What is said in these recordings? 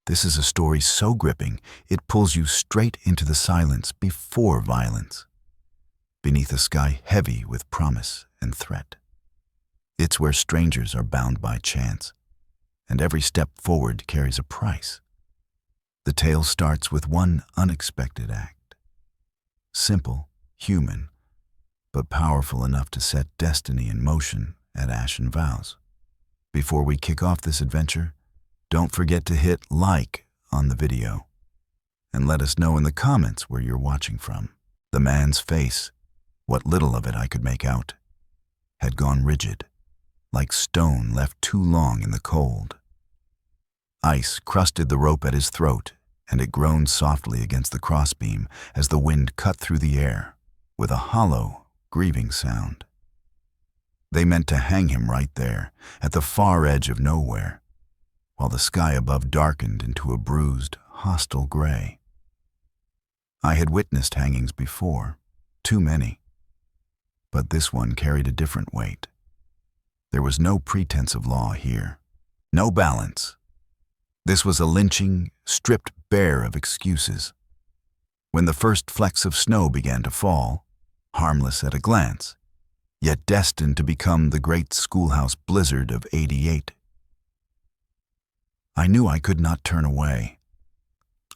This is a story so gripping, it pulls you straight into the silence before violence, beneath a sky heavy with promise and threat. It's where strangers are bound by chance, and every step forward carries a price. The tale starts with one unexpected act. Simple, human, but powerful enough to set destiny in motion at Ashen Vows. Before we kick off this adventure, don't forget to hit like on the video and let us know in the comments where you're watching from. The man's face, what little of it I could make out, had gone rigid, like stone left too long in the cold. Ice crusted the rope at his throat, and it groaned softly against the crossbeam as the wind cut through the air with a hollow, grieving sound. They meant to hang him right there, at the far edge of nowhere, while the sky above darkened into a bruised, hostile gray. I had witnessed hangings before, too many, but this one carried a different weight. There was no pretense of law here, no balance. This was a lynching stripped bare of excuses. When the first flecks of snow began to fall, harmless at a glance, yet destined to become the great schoolhouse blizzard of '88, I knew I could not turn away.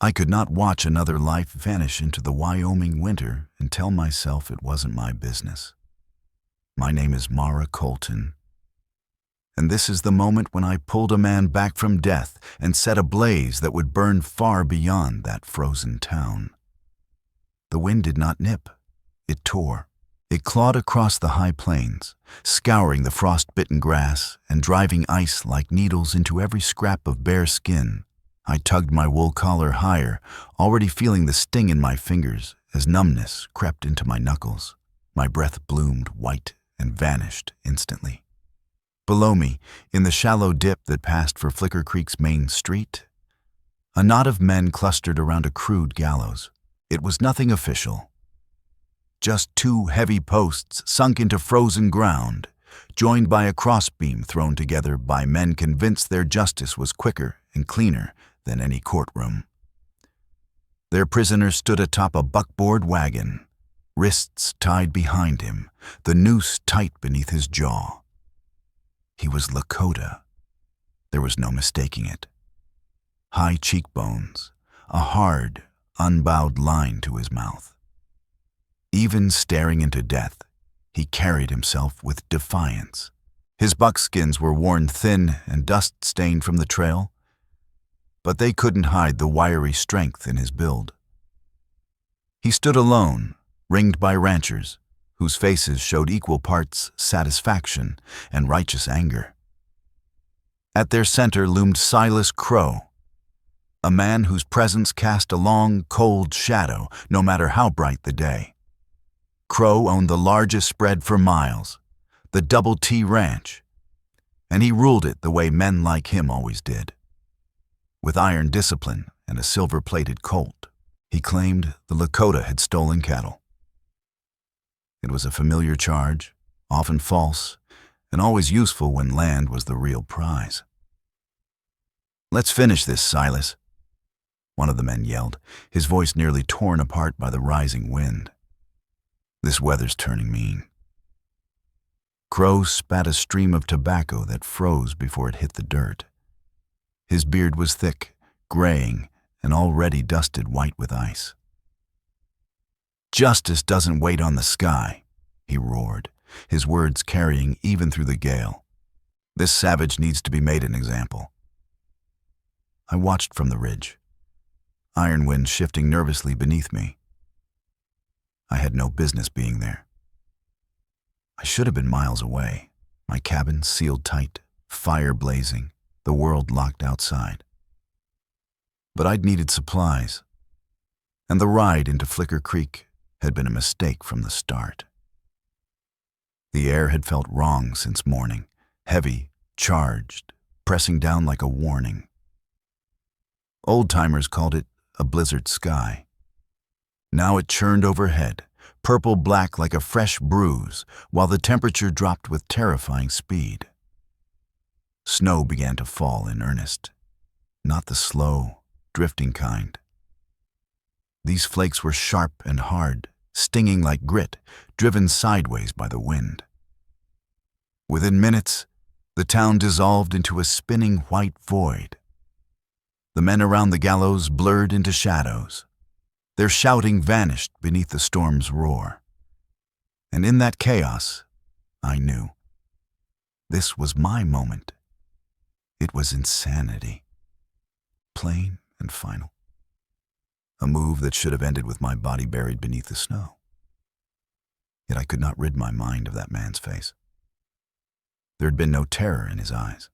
I could not watch another life vanish into the Wyoming winter and tell myself it wasn't my business. My name is Mara Colton, and this is the moment when I pulled a man back from death and set a blaze that would burn far beyond that frozen town. The wind did not nip, it tore. It clawed across the high plains, scouring the frost-bitten grass and driving ice like needles into every scrap of bare skin. I tugged my wool collar higher, already feeling the sting in my fingers as numbness crept into my knuckles. My breath bloomed white and vanished instantly. Below me, in the shallow dip that passed for Flicker Creek's main street, a knot of men clustered around a crude gallows. It was nothing official. Just two heavy posts sunk into frozen ground, joined by a crossbeam thrown together by men convinced their justice was quicker and cleaner than any courtroom. Their prisoner stood atop a buckboard wagon, wrists tied behind him, the noose tight beneath his jaw. He was Lakota. There was no mistaking it. High cheekbones, a hard, unbowed line to his mouth. Even staring into death, he carried himself with defiance. His buckskins were worn thin and dust-stained from the trail, but they couldn't hide the wiry strength in his build. He stood alone, ringed by ranchers, whose faces showed equal parts satisfaction and righteous anger. At their center loomed Silas Crow, a man whose presence cast a long, cold shadow no matter how bright the day. Crow owned the largest spread for miles, the Double T Ranch, and he ruled it the way men like him always did. With iron discipline and a silver-plated colt, he claimed the Lakota had stolen cattle. It was a familiar charge, often false, and always useful when land was the real prize. "Let's finish this, Silas," one of the men yelled, his voice nearly torn apart by the rising wind. "This weather's turning mean." Crow spat a stream of tobacco that froze before it hit the dirt. His beard was thick, graying, and already dusted white with ice. "Justice doesn't wait on the sky," he roared, his words carrying even through the gale. "This savage needs to be made an example." I watched from the ridge, iron winds shifting nervously beneath me. I had no business being there. I should have been miles away, my cabin sealed tight, fire blazing, the world locked outside. But I'd needed supplies, and the ride into Flicker Creek had been a mistake from the start. The air had felt wrong since morning, heavy, charged, pressing down like a warning. Old-timers called it a blizzard sky. Now it churned overhead, purple-black like a fresh bruise, while the temperature dropped with terrifying speed. Snow began to fall in earnest, not the slow, drifting kind. These flakes were sharp and hard, stinging like grit, driven sideways by the wind. Within minutes, the town dissolved into a spinning white void. The men around the gallows blurred into shadows. Their shouting vanished beneath the storm's roar. And in that chaos, I knew. This was my moment. It was insanity. Plain and final. A move that should have ended with my body buried beneath the snow. Yet I could not rid my mind of that man's face. There had been no terror in his eyes,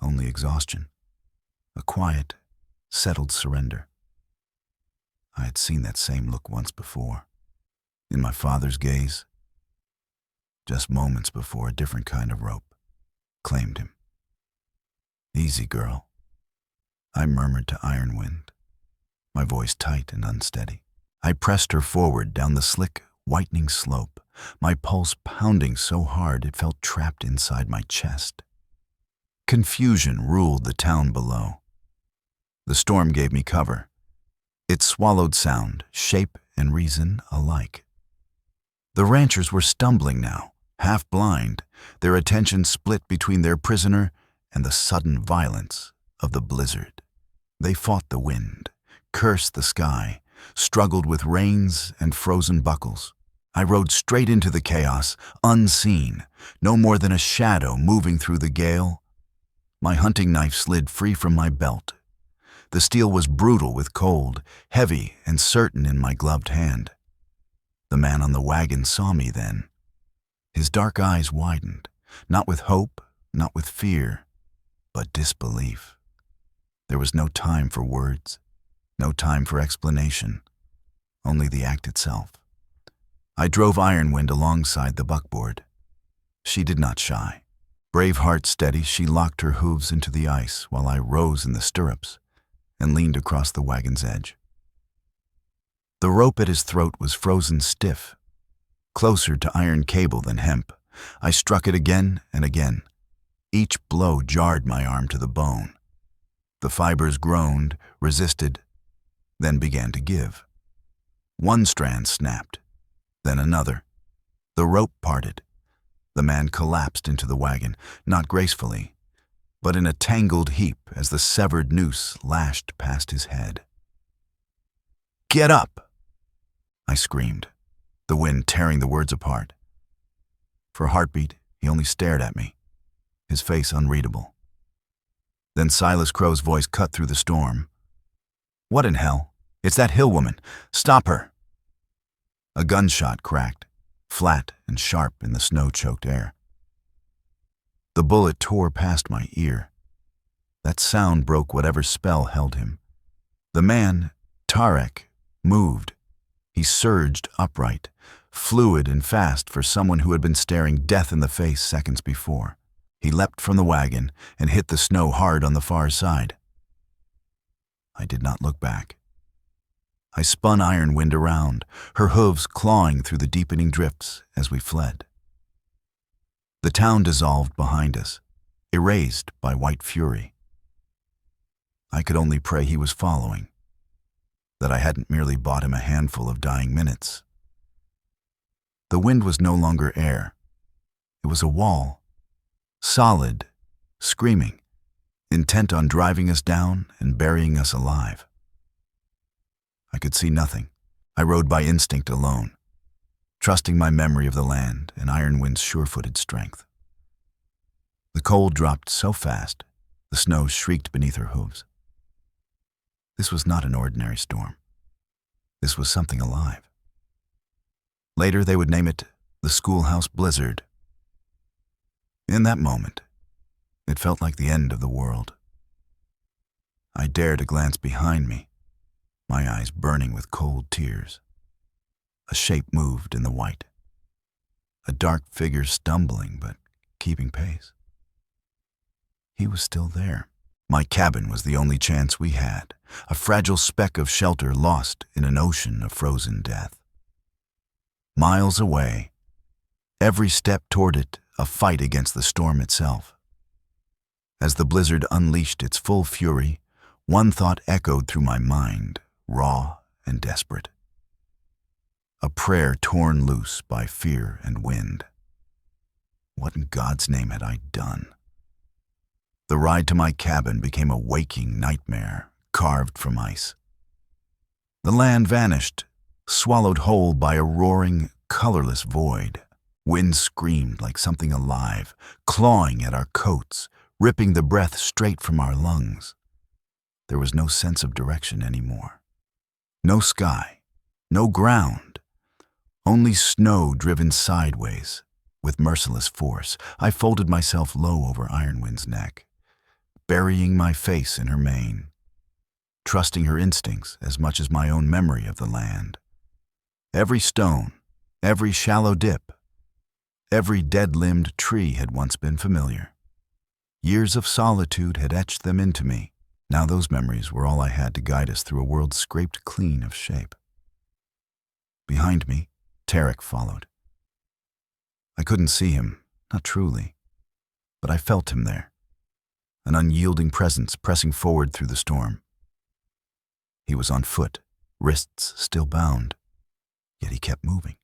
only exhaustion, a quiet, settled surrender. I had seen that same look once before, in my father's gaze, just moments before a different kind of rope claimed him. "Easy, girl," I murmured to Ironwind, my voice tight and unsteady. I pressed her forward down the slick, whitening slope, my pulse pounding so hard it felt trapped inside my chest. Confusion ruled the town below. The storm gave me cover. It swallowed sound, shape, and reason alike. The ranchers were stumbling now, half blind, their attention split between their prisoner and the sudden violence of the blizzard. They fought the wind, cursed the sky, struggled with reins and frozen buckles. I rode straight into the chaos, unseen, no more than a shadow moving through the gale. My hunting knife slid free from my belt. The steel was brutal with cold, heavy and certain in my gloved hand. The man on the wagon saw me then. His dark eyes widened, not with hope, not with fear, but disbelief. There was no time for words, no time for explanation, only the act itself. I drove Ironwind alongside the buckboard. She did not shy. Brave heart steady, she locked her hooves into the ice while I rose in the stirrups and leaned across the wagon's edge. The rope at his throat was frozen stiff, closer to iron cable than hemp. I struck it again and again. Each blow jarred my arm to the bone. The fibers groaned, resisted, then began to give. One strand snapped, then another. The rope parted. The man collapsed into the wagon, not gracefully, but in a tangled heap as the severed noose lashed past his head. "Get up!" I screamed, the wind tearing the words apart. For a heartbeat, he only stared at me, his face unreadable. Then Silas Crow's voice cut through the storm. "What in hell? It's that hill woman. Stop her!" A gunshot cracked, flat and sharp in the snow-choked air. The bullet tore past my ear. That sound broke whatever spell held him. The man, Tarek, moved. He surged upright, fluid and fast for someone who had been staring death in the face seconds before. He leapt from the wagon and hit the snow hard on the far side. I did not look back. I spun Ironwind around, her hooves clawing through the deepening drifts as we fled. The town dissolved behind us, erased by white fury. I could only pray he was following, that I hadn't merely bought him a handful of dying minutes. The wind was no longer air. It was a wall, solid, screaming, intent on driving us down and burying us alive. I could see nothing. I rode by instinct alone, trusting my memory of the land and Ironwind's sure-footed strength. The cold dropped so fast, the snow shrieked beneath her hooves. This was not an ordinary storm. This was something alive. Later they would name it the schoolhouse blizzard. In that moment, it felt like the end of the world. I dared to glance behind me, my eyes burning with cold tears. A shape moved in the white. A dark figure stumbling but keeping pace. He was still there. My cabin was the only chance we had, a fragile speck of shelter lost in an ocean of frozen death. Miles away, every step toward it a fight against the storm itself. As the blizzard unleashed its full fury, One thought echoed through my mind, raw and desperate. A prayer torn loose by fear and wind. What in God's name had I done? The ride to my cabin became a waking nightmare, carved from ice. The land vanished, swallowed whole by a roaring, colorless void. Wind screamed like something alive, clawing at our coats, ripping the breath straight from our lungs. There was no sense of direction anymore. No sky, no ground, only snow driven sideways. With merciless force, I folded myself low over Ironwind's neck, burying my face in her mane, trusting her instincts as much as my own memory of the land. Every stone, every shallow dip, every dead-limbed tree had once been familiar. Years of solitude had etched them into me. Now those memories were all I had to guide us through a world scraped clean of shape. Behind me, Tarek followed. I couldn't see him, not truly, but I felt him there, an unyielding presence pressing forward through the storm. He was on foot, wrists still bound, yet he kept moving.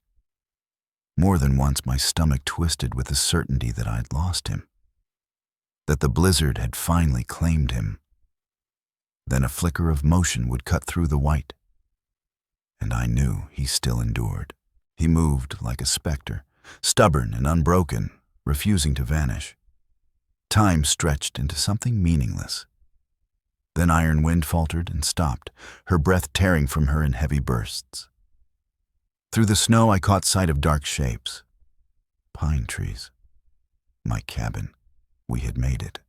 More than once my stomach twisted with the certainty that I'd lost him, that the blizzard had finally claimed him. Then a flicker of motion would cut through the white, and I knew he still endured. He moved like a specter, stubborn and unbroken, refusing to vanish. Time stretched into something meaningless. Then Ironwind faltered and stopped, her breath tearing from her in heavy bursts. Through the snow I caught sight of dark shapes. Pine trees. My cabin. We had made it.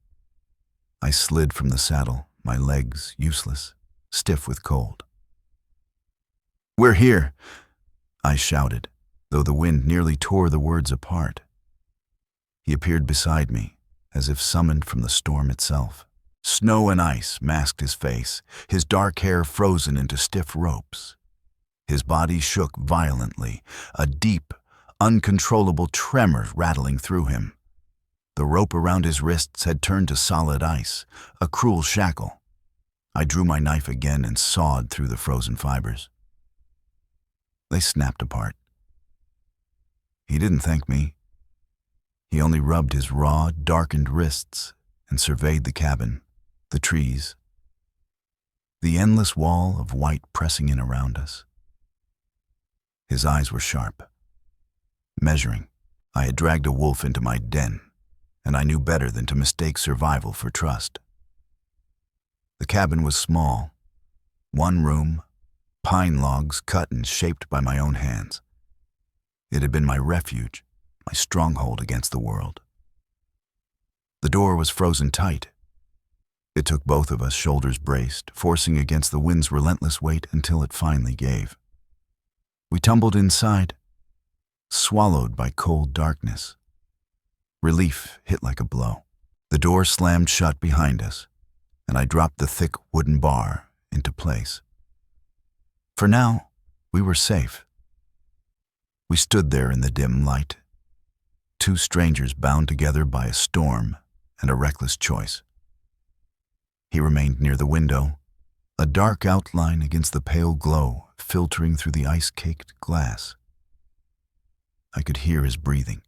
I slid from the saddle, my legs useless, stiff with cold. "We're here," I shouted, though the wind nearly tore the words apart. He appeared beside me, as if summoned from the storm itself. Snow and ice masked his face, his dark hair frozen into stiff ropes. His body shook violently, a deep, uncontrollable tremor rattling through him. The rope around his wrists had turned to solid ice, a cruel shackle. I drew my knife again and sawed through the frozen fibers. They snapped apart. He didn't thank me. He only rubbed his raw, darkened wrists and surveyed the cabin, the trees, the endless wall of white pressing in around us. His eyes were sharp, measuring. I had dragged a wolf into my den, and I knew better than to mistake survival for trust. The cabin was small, one room, pine logs cut and shaped by my own hands. It had been my refuge, my stronghold against the world. The door was frozen tight. It took both of us, shoulders braced, forcing against the wind's relentless weight until it finally gave. We tumbled inside, swallowed by cold darkness. Relief hit like a blow. The door slammed shut behind us, and I dropped the thick wooden bar into place. For now, we were safe. We stood there in the dim light, two strangers bound together by a storm and a reckless choice. He remained near the window, a dark outline against the pale glow filtering through the ice-caked glass. I could hear his breathing,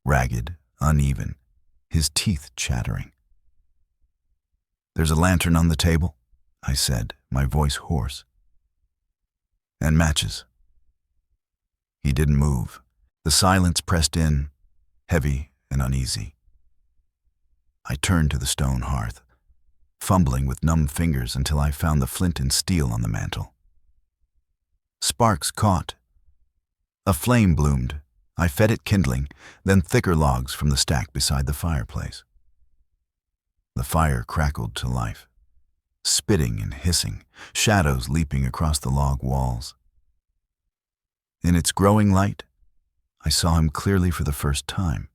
ragged, uneven, his teeth chattering. "There's a lantern on the table," I said, my voice hoarse. "And matches." He didn't move. The silence pressed in, heavy and uneasy. I turned to the stone hearth, fumbling with numb fingers until I found the flint and steel on the mantel. Sparks caught. A flame bloomed. I fed it kindling, then thicker logs from the stack beside the fireplace. The fire crackled to life, spitting and hissing, shadows leaping across the log walls. In its growing light, I saw him clearly for the first time.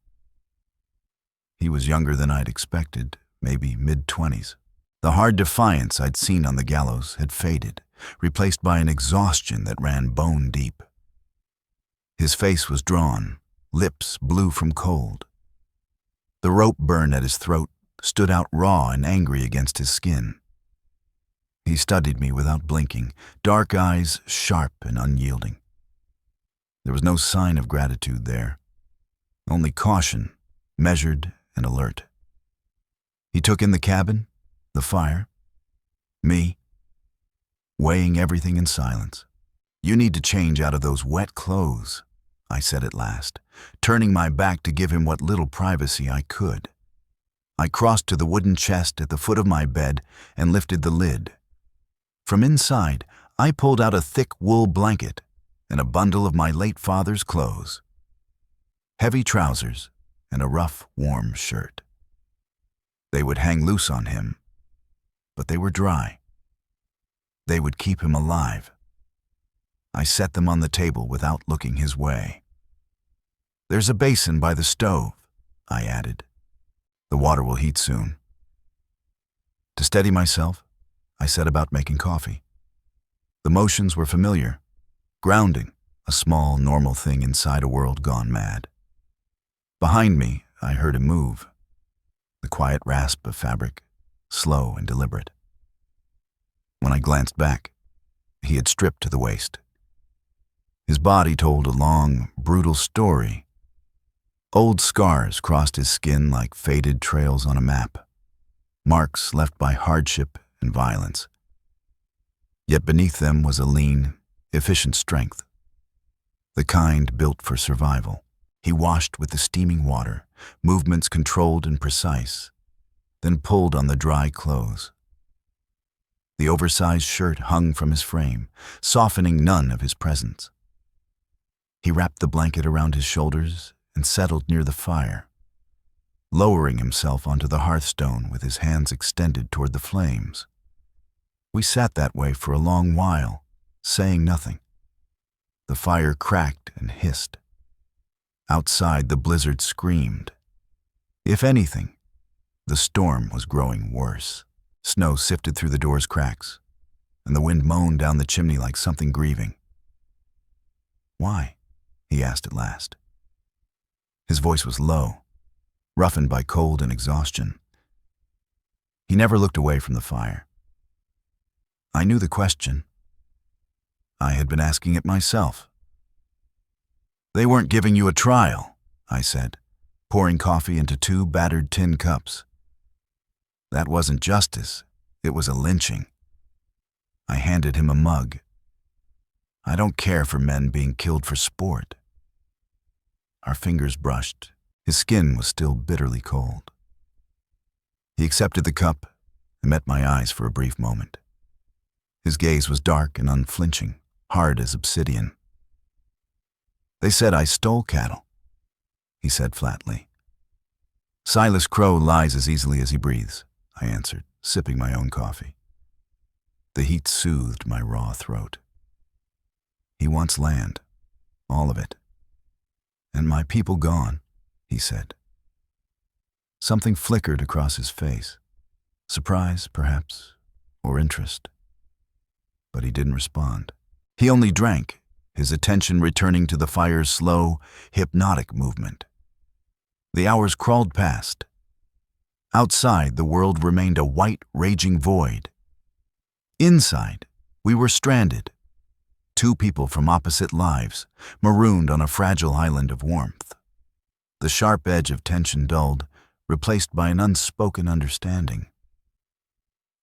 He was younger than I'd expected, maybe mid-20s. The hard defiance I'd seen on the gallows had faded, replaced by an exhaustion that ran bone deep. His face was drawn, lips blue from cold. The rope burn at his throat stood out raw and angry against his skin. He studied me without blinking, dark eyes sharp and unyielding. There was no sign of gratitude there, only caution, measured and alert. He took in the cabin, the fire, me, weighing everything in silence. "You need to change out of those wet clothes," I said at last, turning my back to give him what little privacy I could. I crossed to the wooden chest at the foot of my bed and lifted the lid. From inside, I pulled out a thick wool blanket and a bundle of my late father's clothes, heavy trousers and a rough, warm shirt. They would hang loose on him, but they were dry. They would keep him alive. I set them on the table without looking his way. "There's a basin by the stove," I added. "The water will heat soon." To steady myself, I set about making coffee. The motions were familiar, grounding, a small, normal thing inside a world gone mad. Behind me, I heard him move, the quiet rasp of fabric, slow and deliberate. When I glanced back, he had stripped to the waist. His body told a long, brutal story. Old scars crossed his skin like faded trails on a map, marks left by hardship and violence. Yet beneath them was a lean, efficient strength, the kind built for survival. He washed with the steaming water, movements controlled and precise, then pulled on the dry clothes. The oversized shirt hung from his frame, softening none of his presence. He wrapped the blanket around his shoulders and settled near the fire, lowering himself onto the hearthstone with his hands extended toward the flames. We sat that way for a long while, saying nothing. The fire cracked and hissed. Outside, the blizzard screamed. If anything, the storm was growing worse. Snow sifted through the door's cracks, and the wind moaned down the chimney like something grieving. "Why?" he asked at last. His voice was low, roughened by cold and exhaustion. He never looked away from the fire. I knew the question. I had been asking it myself. "They weren't giving you a trial," I said, pouring coffee into 2 battered tin cups. "That wasn't justice, it was a lynching." I handed him a mug. "I don't care for men being killed for sport." Our fingers brushed. His skin was still bitterly cold. He accepted the cup and met my eyes for a brief moment. His gaze was dark and unflinching, hard as obsidian. "They said I stole cattle," he said flatly. "Silas Crow lies as easily as he breathes," I answered, sipping my own coffee. The heat soothed my raw throat. "He wants land, all of it. And my people gone," he said. Something flickered across his face, surprise, perhaps, or interest. But he didn't respond. He only drank, his attention returning to the fire's slow, hypnotic movement. The hours crawled past. Outside, the world remained a white, raging void. Inside, we were stranded, 2 people from opposite lives, marooned on a fragile island of warmth. The sharp edge of tension dulled, replaced by an unspoken understanding.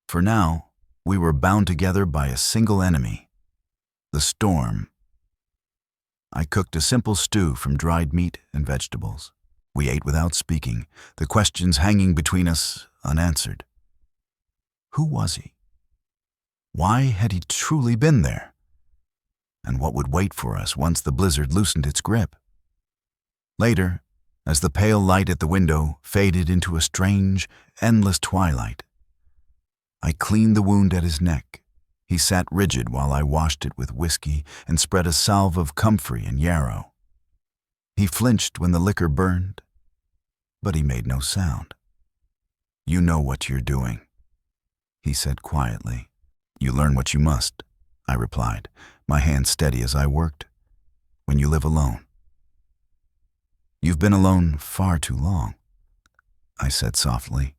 For now, we were bound together by a single enemy, the storm. I cooked a simple stew from dried meat and vegetables. We ate without speaking, the questions hanging between us unanswered. Who was he? Why had he truly been there? And what would wait for us once the blizzard loosened its grip? Later, as the pale light at the window faded into a strange, endless twilight, I cleaned the wound at his neck. He sat rigid while I washed it with whiskey and spread a salve of comfrey and yarrow. He flinched when the liquor burned, but he made no sound. "You know what you're doing," he said quietly. "You learn what you must," I replied, my hand steady as I worked, "when you live alone." "You've been alone far too long," I said softly.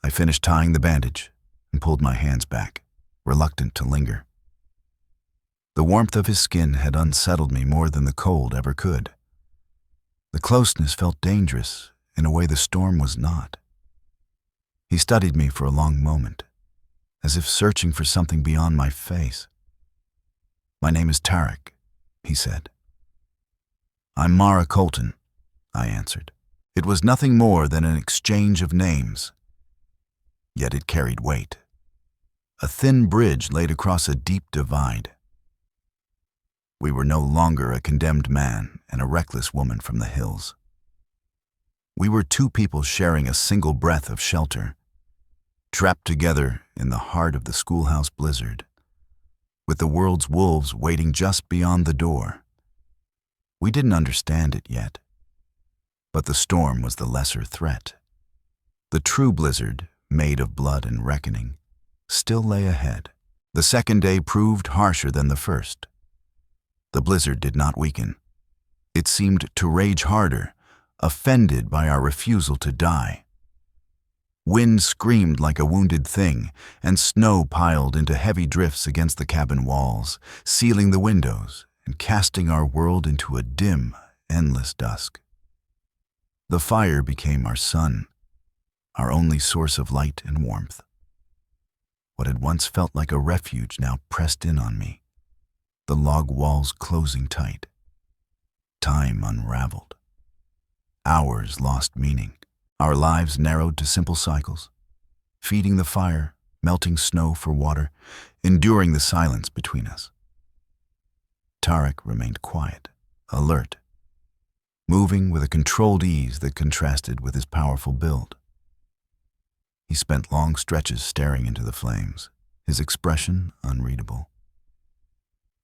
I finished tying the bandage, and pulled my hands back, reluctant to linger. The warmth of his skin had unsettled me more than the cold ever could. The closeness felt dangerous in a way the storm was not. He studied me for a long moment, as if searching for something beyond my face. "My name is Tarek," he said. "I'm Mara Colton," I answered. It was nothing more than an exchange of names, yet it carried weight. A thin bridge laid across a deep divide. We were no longer a condemned man and a reckless woman from the hills. We were two people sharing a single breath of shelter, trapped together in the heart of the schoolhouse blizzard, with the world's wolves waiting just beyond the door. We didn't understand it yet, but the storm was the lesser threat. The true blizzard, made of blood and reckoning, still lay ahead. The second day proved harsher than the first. The blizzard did not weaken. It seemed to rage harder, offended by our refusal to die. Wind screamed like a wounded thing, and snow piled into heavy drifts against the cabin walls, sealing the windows and casting our world into a dim, endless dusk. The fire became our sun, our only source of light and warmth. What had once felt like a refuge now pressed in on me, the log walls closing tight. Time unraveled. Hours lost meaning. Our lives narrowed to simple cycles, feeding the fire, melting snow for water, enduring the silence between us. Tarek remained quiet, alert, moving with a controlled ease that contrasted with his powerful build. He spent long stretches staring into the flames, his expression unreadable.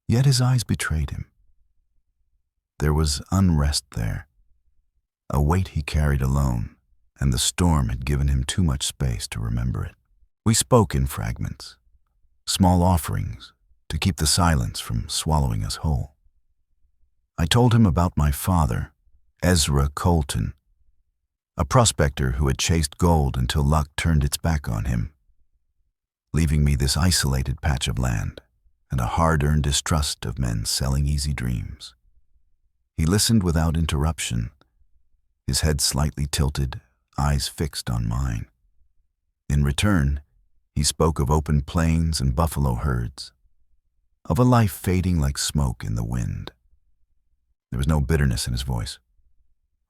Yet his eyes betrayed him. There was unrest there, a weight he carried alone, and the storm had given him too much space to remember it. We spoke in fragments, small offerings to keep the silence from swallowing us whole. I told him about my father, Ezra Colton, a prospector who had chased gold until luck turned its back on him, leaving me this isolated patch of land and a hard-earned distrust of men selling easy dreams. He listened without interruption, his head slightly tilted, eyes fixed on mine. In return, he spoke of open plains and buffalo herds, of a life fading like smoke in the wind. There was no bitterness in his voice,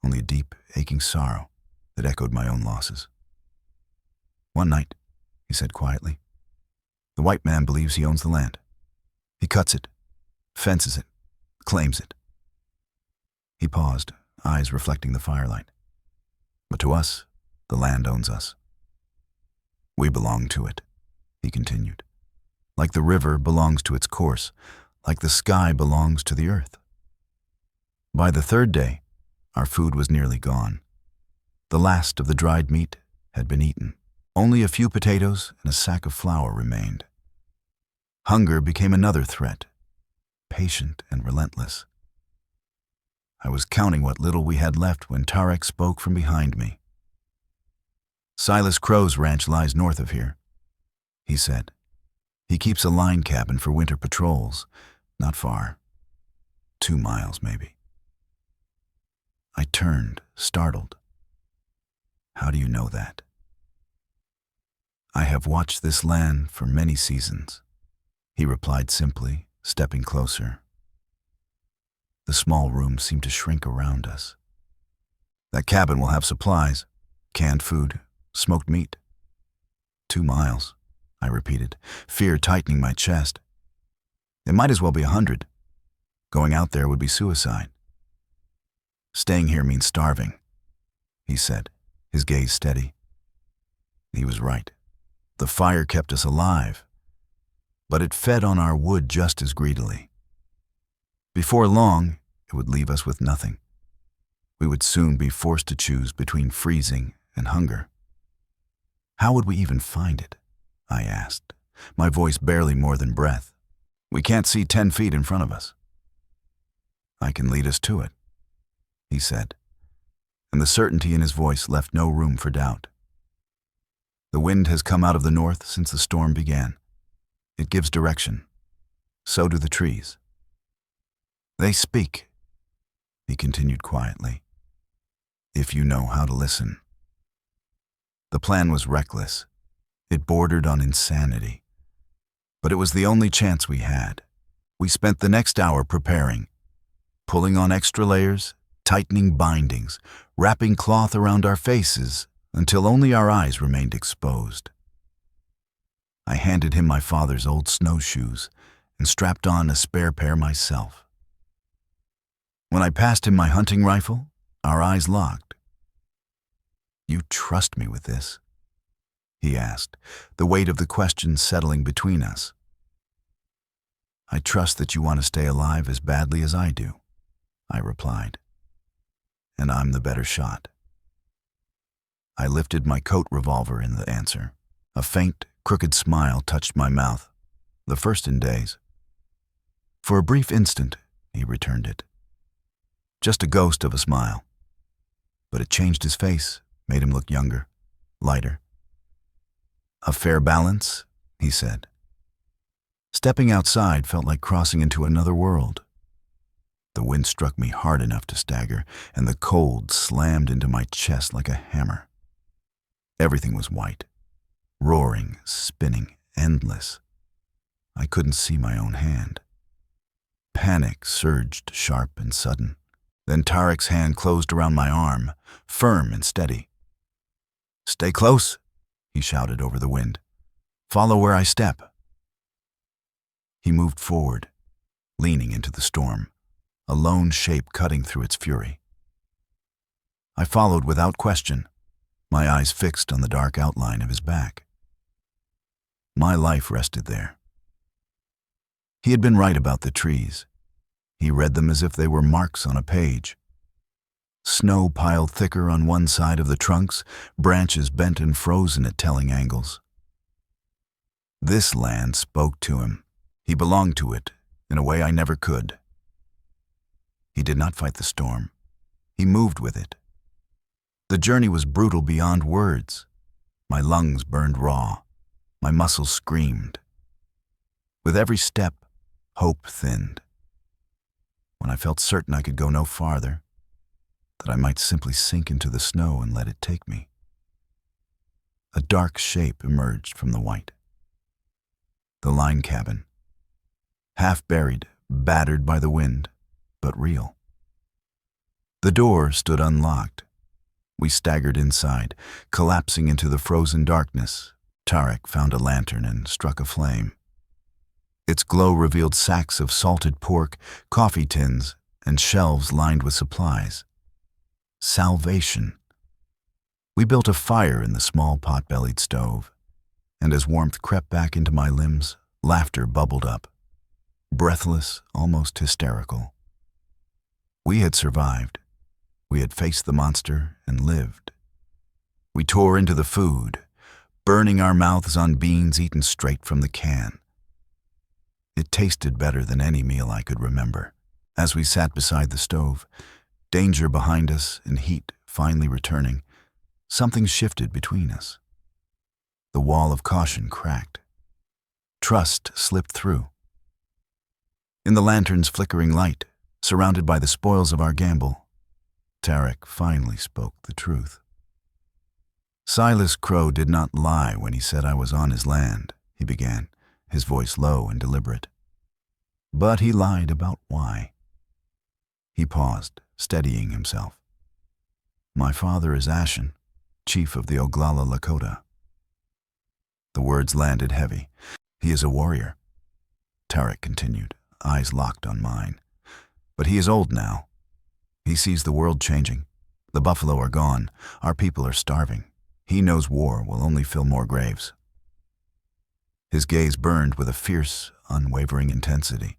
only a deep, aching sorrow that echoed my own losses. "One night," he said quietly, "the white man believes he owns the land. He cuts it, fences it, claims it." He paused, eyes reflecting the firelight. "But to us, the land owns us. We belong to it," he continued. "Like the river belongs to its course, like the sky belongs to the earth." By the third day, our food was nearly gone. The last of the dried meat had been eaten. Only a few potatoes and a sack of flour remained. Hunger became another threat, patient and relentless. I was counting what little we had left when Tarek spoke from behind me. "Silas Crow's ranch lies north of here," he said. "He keeps a line cabin for winter patrols, not far. 2 miles, maybe." I turned, startled. "How do you know that?" "I have watched this land for many seasons," he replied simply, stepping closer. The small room seemed to shrink around us. "That cabin will have supplies, canned food, smoked meat." 2 miles, I repeated, fear tightening my chest. "It might as well be 100. Going out there would be suicide." "Staying here means starving," he said, his gaze steady. He was right. The fire kept us alive, but it fed on our wood just as greedily. Before long, it would leave us with nothing. We would soon be forced to choose between freezing and hunger. "How would we even find it?" I asked, my voice barely more than breath. "We can't see 10 feet in front of us." "I can lead us to it," he said, and the certainty in his voice left no room for doubt. The wind has come out of the north since the storm began. It gives direction. So do the trees. They speak, he continued quietly, if you know how to listen. The plan was reckless. It bordered on insanity. But it was the only chance we had. We spent the next hour preparing, pulling on extra layers, tightening bindings, wrapping cloth around our faces until only our eyes remained exposed. I handed him my father's old snowshoes and strapped on a spare pair myself. When I passed him my hunting rifle, our eyes locked. "You trust me with this?" he asked, the weight of the question settling between us. "I trust that you want to stay alive as badly as I do," I replied. "And I'm the better shot." I lifted my coat revolver in the answer. A faint, crooked smile touched my mouth, the first in days. For a brief instant, he returned it. Just a ghost of a smile. But it changed his face, made him look younger, lighter. "A fair balance," he said. Stepping outside felt like crossing into another world. The wind struck me hard enough to stagger, and the cold slammed into my chest like a hammer. Everything was white, roaring, spinning, endless. I couldn't see my own hand. Panic surged sharp and sudden. Then Tarek's hand closed around my arm, firm and steady. "Stay close," he shouted over the wind. "Follow where I step." He moved forward, leaning into the storm, a lone shape cutting through its fury. I followed without question, my eyes fixed on the dark outline of his back. My life rested there. He had been right about the trees. He read them as if they were marks on a page. Snow piled thicker on one side of the trunks, branches bent and frozen at telling angles. This land spoke to him. He belonged to it in a way I never could. He did not fight the storm. He moved with it. The journey was brutal beyond words. My lungs burned raw. My muscles screamed. With every step, hope thinned. When I felt certain I could go no farther, that I might simply sink into the snow and let it take me, a dark shape emerged from the white. The line cabin. Half buried, battered by the wind, but real. The door stood unlocked. We staggered inside, collapsing into the frozen darkness. Tarek found a lantern and struck a flame. Its glow revealed sacks of salted pork, coffee tins, and shelves lined with supplies. Salvation. We built a fire in the small pot-bellied stove, and as warmth crept back into my limbs, laughter bubbled up. Breathless, almost hysterical. We had survived. We had faced the monster and lived. We tore into the food, burning our mouths on beans eaten straight from the can. It tasted better than any meal I could remember. As we sat beside the stove, danger behind us and heat finally returning, something shifted between us. The wall of caution cracked. Trust slipped through. In the lantern's flickering light, surrounded by the spoils of our gamble, Tarek finally spoke the truth. Silas Crow did not lie when he said I was on his land, he began, his voice low and deliberate. But he lied about why. He paused, steadying himself. My father is Ashen, chief of the Oglala Lakota. The words landed heavy. He is a warrior, Tarek continued, eyes locked on mine. But he is old now. He sees the world changing. The buffalo are gone. Our people are starving. He knows war will only fill more graves. His gaze burned with a fierce, unwavering intensity.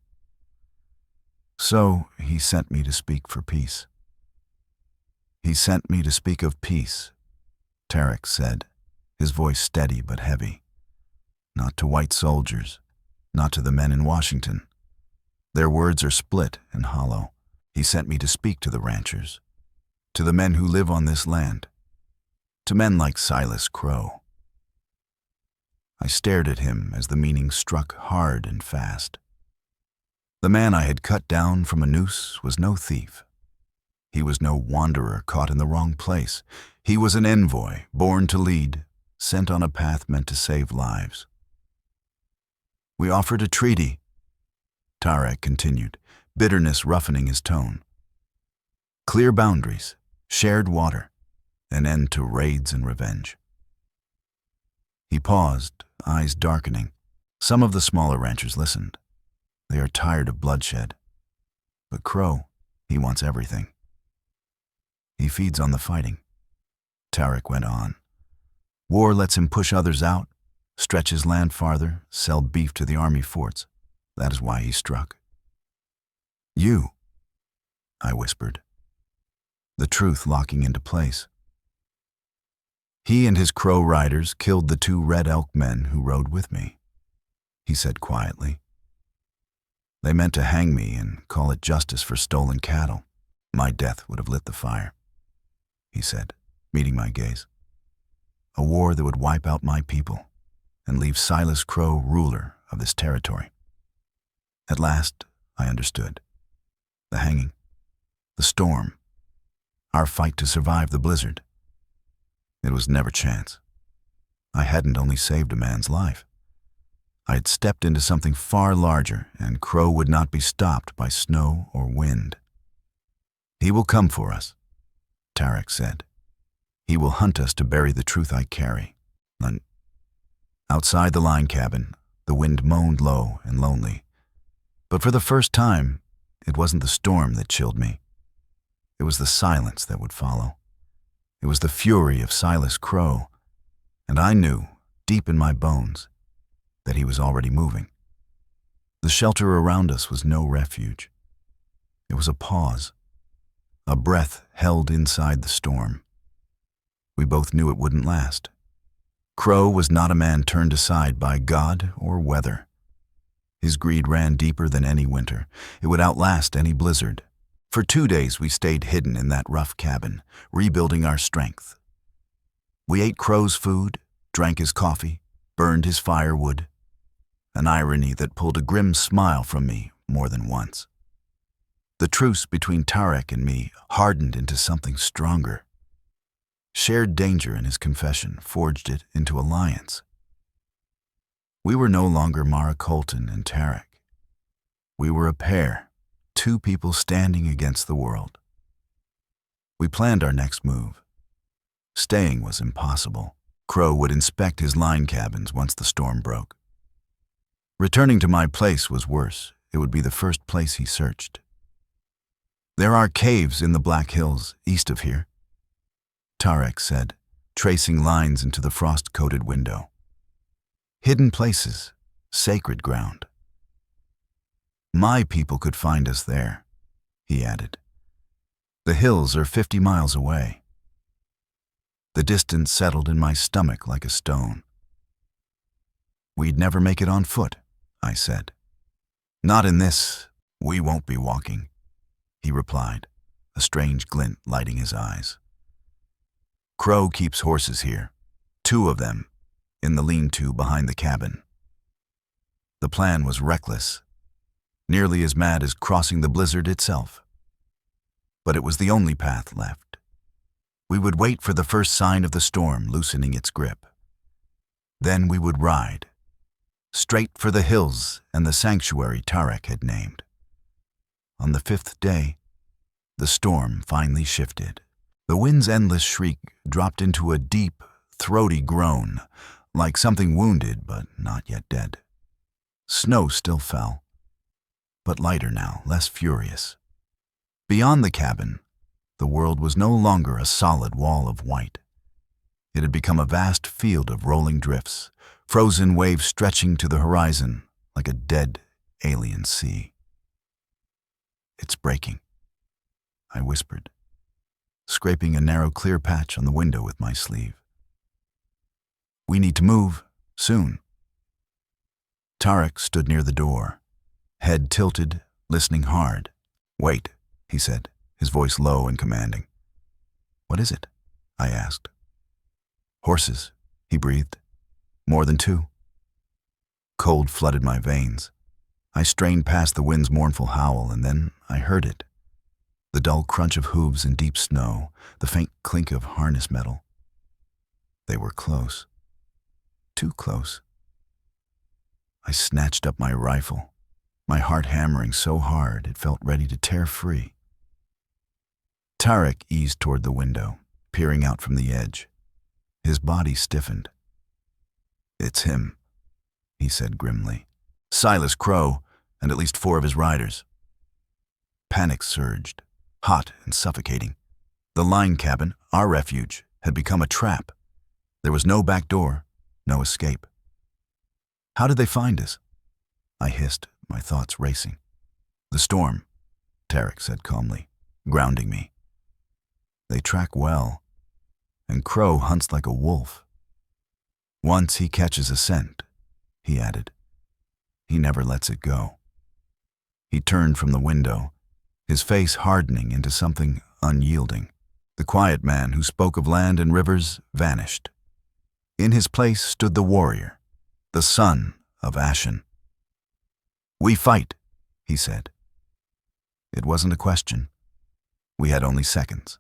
So he sent me to speak for peace. He sent me to speak of peace, Tarek said, his voice steady but heavy. Not to white soldiers, not to the men in Washington. Their words are split and hollow. He sent me to speak to the ranchers, to the men who live on this land, to men like Silas Crow. I stared at him as the meaning struck hard and fast. The man I had cut down from a noose was no thief. He was no wanderer caught in the wrong place. He was an envoy, born to lead, sent on a path meant to save lives. We offered a treaty, Tarek continued, bitterness roughening his tone. Clear boundaries, shared water, an end to raids and revenge. He paused, eyes darkening. Some of the smaller ranchers listened. They are tired of bloodshed. But Crow, he wants everything. He feeds on the fighting. Tarek went on. War lets him push others out, stretch his land farther, sell beef to the army forts. That is why he struck. You, I whispered, the truth locking into place. He and his Crow riders killed the 2 Red Elk men who rode with me, he said quietly. They meant to hang me and call it justice for stolen cattle. My death would have lit the fire, he said, meeting my gaze. A war that would wipe out my people and leave Silas Crow ruler of this territory. At last, I understood. The hanging, the storm, our fight to survive the blizzard. It was never chance. I hadn't only saved a man's life. I had stepped into something far larger, and Crow would not be stopped by snow or wind. He will come for us, Tarek said. He will hunt us to bury the truth I carry. Outside the line cabin, the wind moaned low and lonely. But for the first time, it wasn't the storm that chilled me. It was the silence that would follow. It was the fury of Silas Crow, and I knew, deep in my bones, that he was already moving. The shelter around us was no refuge. It was a pause, a breath held inside the storm. We both knew it wouldn't last. Crow was not a man turned aside by God or weather. His greed ran deeper than any winter. It would outlast any blizzard. For 2 days we stayed hidden in that rough cabin, rebuilding our strength. We ate Crow's food, drank his coffee, burned his firewood, an irony that pulled a grim smile from me more than once. The truce between Tarek and me hardened into something stronger. Shared danger in his confession forged it into alliance. We were no longer Mara Colton and Tarek. We were a pair, 2 people standing against the world. We planned our next move. Staying was impossible. Crow would inspect his line cabins once the storm broke. Returning to my place was worse. It would be the first place he searched. There are caves in the Black Hills east of here, Tarek said, tracing lines into the frost-coated window. Hidden places, sacred ground. My people could find us there, he added. The hills are 50 miles away. The distance settled in my stomach like a stone. We'd never make it on foot, I said. Not in this. We won't be walking, he replied, a strange glint lighting his eyes. Crow keeps horses here, 2 of them, in the lean-to behind the cabin. The plan was reckless, nearly as mad as crossing the blizzard itself. But it was the only path left. We would wait for the first sign of the storm loosening its grip. Then we would ride, straight for the hills and the sanctuary Tarek had named. On the 5th day, the storm finally shifted. The wind's endless shriek dropped into a deep, throaty groan, like something wounded but not yet dead. Snow still fell, but lighter now, less furious. Beyond the cabin, the world was no longer a solid wall of white. It had become a vast field of rolling drifts, frozen waves stretching to the horizon like a dead, alien sea. It's breaking, I whispered, scraping a narrow clear patch on the window with my sleeve. We need to move, soon. Tarek stood near the door, head tilted, listening hard. Wait, he said, his voice low and commanding. What is it? I asked. Horses, he breathed. More than 2. Cold flooded my veins. I strained past the wind's mournful howl, and then I heard it. The dull crunch of hooves in deep snow, the faint clink of harness metal. They were close. Too close. I snatched up my rifle, my heart hammering so hard it felt ready to tear free. Tarek eased toward the window, peering out from the edge. His body stiffened. "It's him," he said grimly. "Silas Crow, and at least 4 of his riders." Panic surged, hot and suffocating. The line cabin, our refuge, had become a trap. There was no back door, no escape. "How did they find us?" I hissed, my thoughts racing. "The storm," Tarek said calmly, grounding me. "They track well, and Crow hunts like a wolf. Once he catches a scent," he added, "he never lets it go." He turned from the window, his face hardening into something unyielding. The quiet man who spoke of land and rivers vanished. In his place stood the warrior, the son of Ashen. "We fight," he said. It wasn't a question. We had only seconds.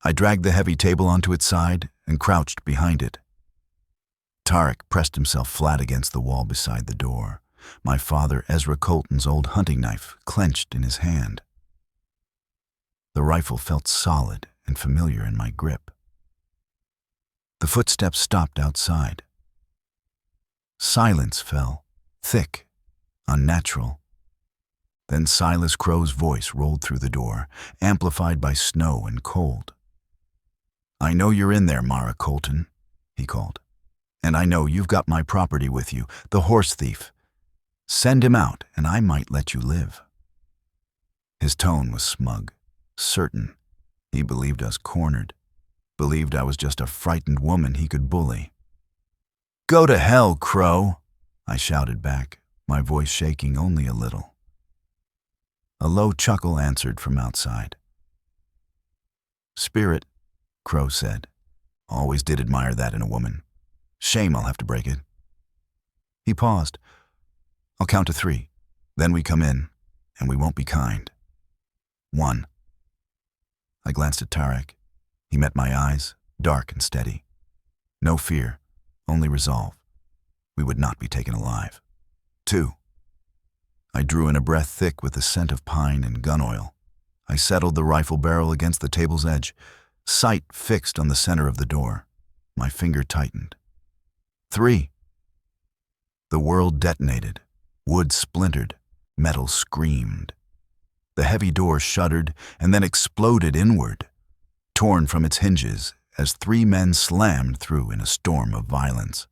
I dragged the heavy table onto its side and crouched behind it. Tarek pressed himself flat against the wall beside the door, my father Ezra Colton's old hunting knife clenched in his hand. The rifle felt solid and familiar in my grip. The footsteps stopped outside. Silence fell, thick, unnatural. Then Silas Crow's voice rolled through the door, amplified by snow and cold. "I know you're in there, Mara Colton," he called. "And I know you've got my property with you, the horse thief. Send him out, and I might let you live." His tone was smug, certain. He believed us cornered, believed I was just a frightened woman he could bully. "Go to hell, Crow," I shouted back, my voice shaking only a little. A low chuckle answered from outside. "Spirit," Crow said. "Always did admire that in a woman. Shame I'll have to break it." He paused. "I'll count to 3. Then we come in, and we won't be kind. 1. I glanced at Tarek. He met my eyes, dark and steady. No fear, only resolve. We would not be taken alive. 2. I drew in a breath thick with the scent of pine and gun oil. I settled the rifle barrel against the table's edge, sight fixed on the center of the door. My finger tightened. 3. The world detonated. Wood splintered. Metal screamed. The heavy door shuddered and then exploded inward, torn from its hinges as 3 men slammed through in a storm of violence.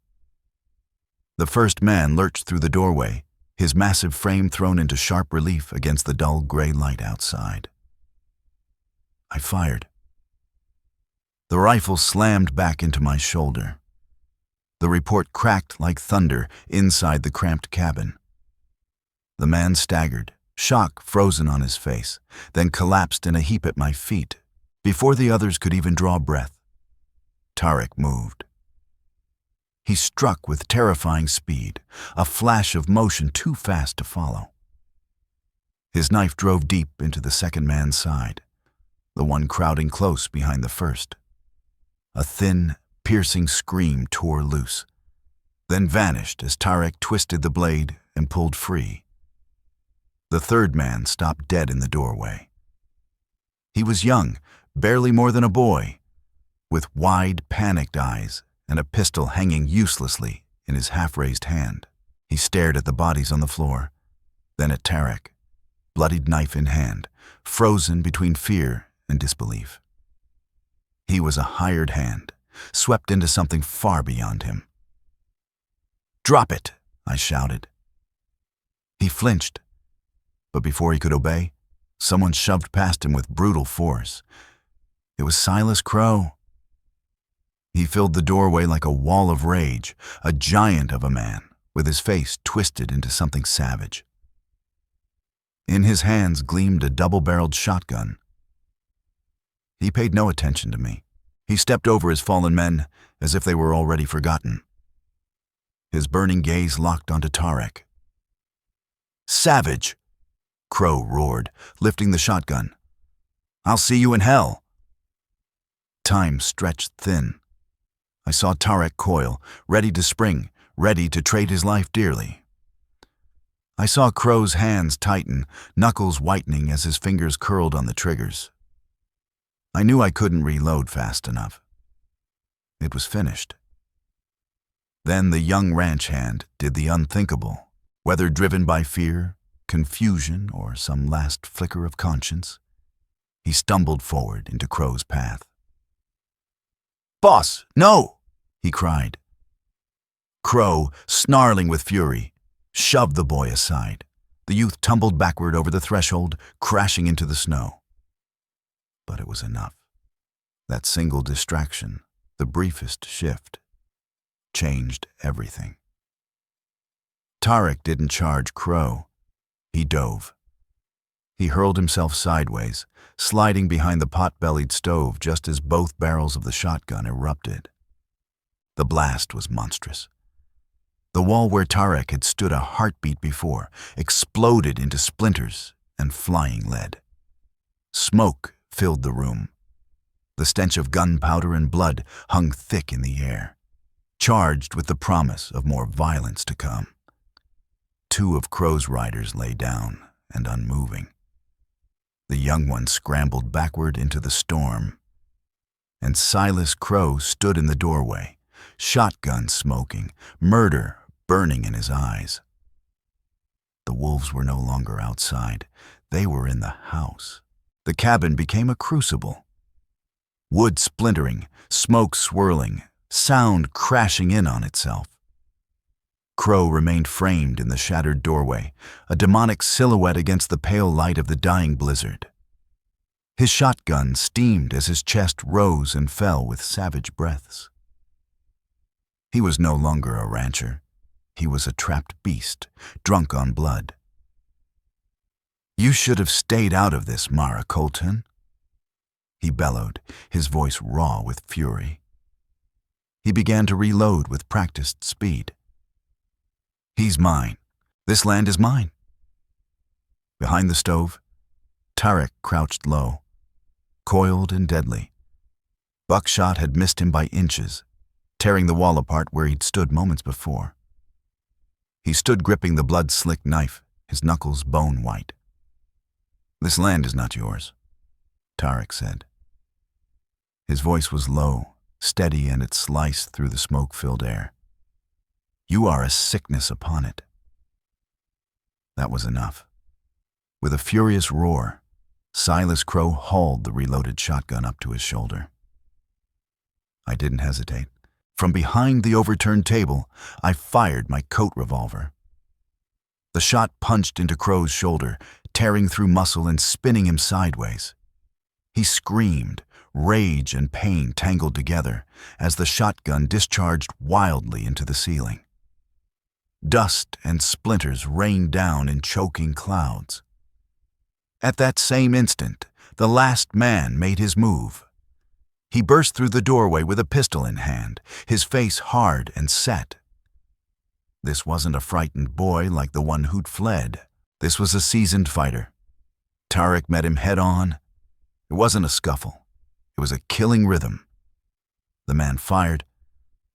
The first man lurched through the doorway, his massive frame thrown into sharp relief against the dull gray light outside. I fired. The rifle slammed back into my shoulder. The report cracked like thunder inside the cramped cabin. The man staggered, shock frozen on his face, then collapsed in a heap at my feet. Before the others could even draw breath, Tarek moved. He struck with terrifying speed, a flash of motion too fast to follow. His knife drove deep into the second man's side, the one crowding close behind the first. A thin, piercing scream tore loose, then vanished as Tarek twisted the blade and pulled free. The third man stopped dead in the doorway. He was young, barely more than a boy, with wide, panicked eyes and a pistol hanging uselessly in his half-raised hand. He stared at the bodies on the floor, then at Tarek, bloodied knife in hand, frozen between fear and disbelief. He was a hired hand, swept into something far beyond him. "Drop it!" I shouted. He flinched, but before he could obey, someone shoved past him with brutal force. It was Silas Crow. He filled the doorway like a wall of rage, a giant of a man, with his face twisted into something savage. In his hands gleamed a double-barreled shotgun. He paid no attention to me. He stepped over his fallen men as if they were already forgotten. His burning gaze locked onto Tarek. "Savage!" Crow roared, lifting the shotgun. "I'll see you in hell!" Time stretched thin. I saw Tarek coil, ready to spring, ready to trade his life dearly. I saw Crow's hands tighten, knuckles whitening as his fingers curled on the triggers. I knew I couldn't reload fast enough. It was finished. Then the young ranch hand did the unthinkable. Whether driven by fear, confusion, or some last flicker of conscience, he stumbled forward into Crow's path. "Boss, no!" he cried. Crow, snarling with fury, shoved the boy aside. The youth tumbled backward over the threshold, crashing into the snow. But it was enough. That single distraction, the briefest shift, changed everything. Tarek didn't charge Crow. He dove. He hurled himself sideways, sliding behind the pot-bellied stove just as both barrels of the shotgun erupted. The blast was monstrous. The wall where Tarek had stood a heartbeat before exploded into splinters and flying lead. Smoke filled the room. The stench of gunpowder and blood hung thick in the air, charged with the promise of more violence to come. Two of Crow's riders lay down and unmoving. The young one scrambled backward into the storm, and Silas Crow stood in the doorway, shotgun smoking, murder burning in his eyes. The wolves were no longer outside. They were in the house. The cabin became a crucible. Wood splintering, smoke swirling, sound crashing in on itself. Crow remained framed in the shattered doorway, a demonic silhouette against the pale light of the dying blizzard. His shotgun steamed as his chest rose and fell with savage breaths. He was no longer a rancher. He was a trapped beast, drunk on blood. "You should have stayed out of this, Mara Colton," he bellowed, his voice raw with fury. He began to reload with practiced speed. "He's mine. This land is mine." Behind the stove, Tarek crouched low, coiled and deadly. Buckshot had missed him by inches, tearing the wall apart where he'd stood moments before. He stood gripping the blood-slicked knife, his knuckles bone-white. "This land is not yours," Tarek said. His voice was low, steady, and it sliced through the smoke-filled air. "You are a sickness upon it." That was enough. With a furious roar, Silas Crow hauled the reloaded shotgun up to his shoulder. I didn't hesitate. From behind the overturned table, I fired my coat revolver. The shot punched into Crow's shoulder, tearing through muscle and spinning him sideways. He screamed, rage and pain tangled together, as the shotgun discharged wildly into the ceiling. Dust and splinters rained down in choking clouds. At that same instant, the last man made his move. He burst through the doorway with a pistol in hand, his face hard and set. This wasn't a frightened boy like the one who'd fled. This was a seasoned fighter. Tarek met him head on. It wasn't a scuffle. It was a killing rhythm. The man fired,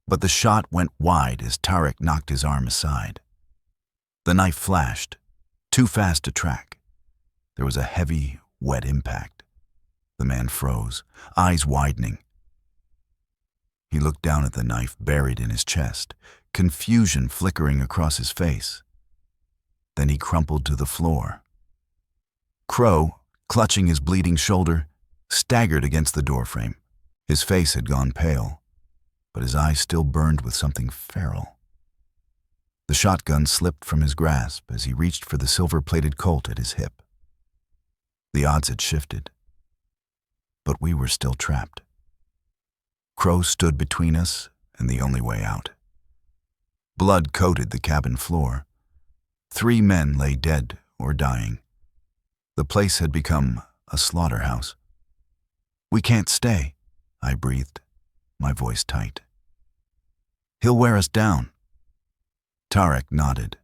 but the shot went wide as Tarek knocked his arm aside. The knife flashed, too fast to track. There was a heavy, wet impact. The man froze, eyes widening. He looked down at the knife buried in his chest, confusion flickering across his face. Then he crumpled to the floor. Crow, clutching his bleeding shoulder, staggered against the doorframe. His face had gone pale, but his eyes still burned with something feral. The shotgun slipped from his grasp as he reached for the silver-plated Colt at his hip. The odds had shifted, but we were still trapped. Crow stood between us and the only way out. Blood coated the cabin floor. 3 men lay dead or dying. The place had become a slaughterhouse. "We can't stay," I breathed, my voice tight. "He'll wear us down." Tarek nodded,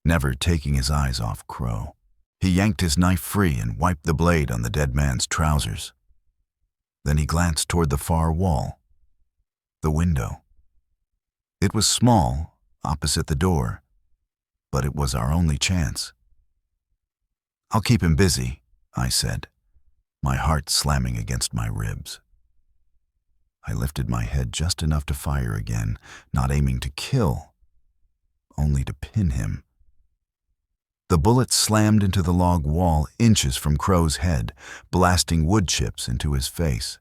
never taking his eyes off Crow. He yanked his knife free and wiped the blade on the dead man's trousers. Then he glanced toward the far wall, the window. It was small, opposite the door, but it was our only chance. "I'll keep him busy," I said, my heart slamming against my ribs. I lifted my head just enough to fire again, not aiming to kill, only to pin him. The bullet slammed into the log wall inches from Crow's head, blasting wood chips into his face.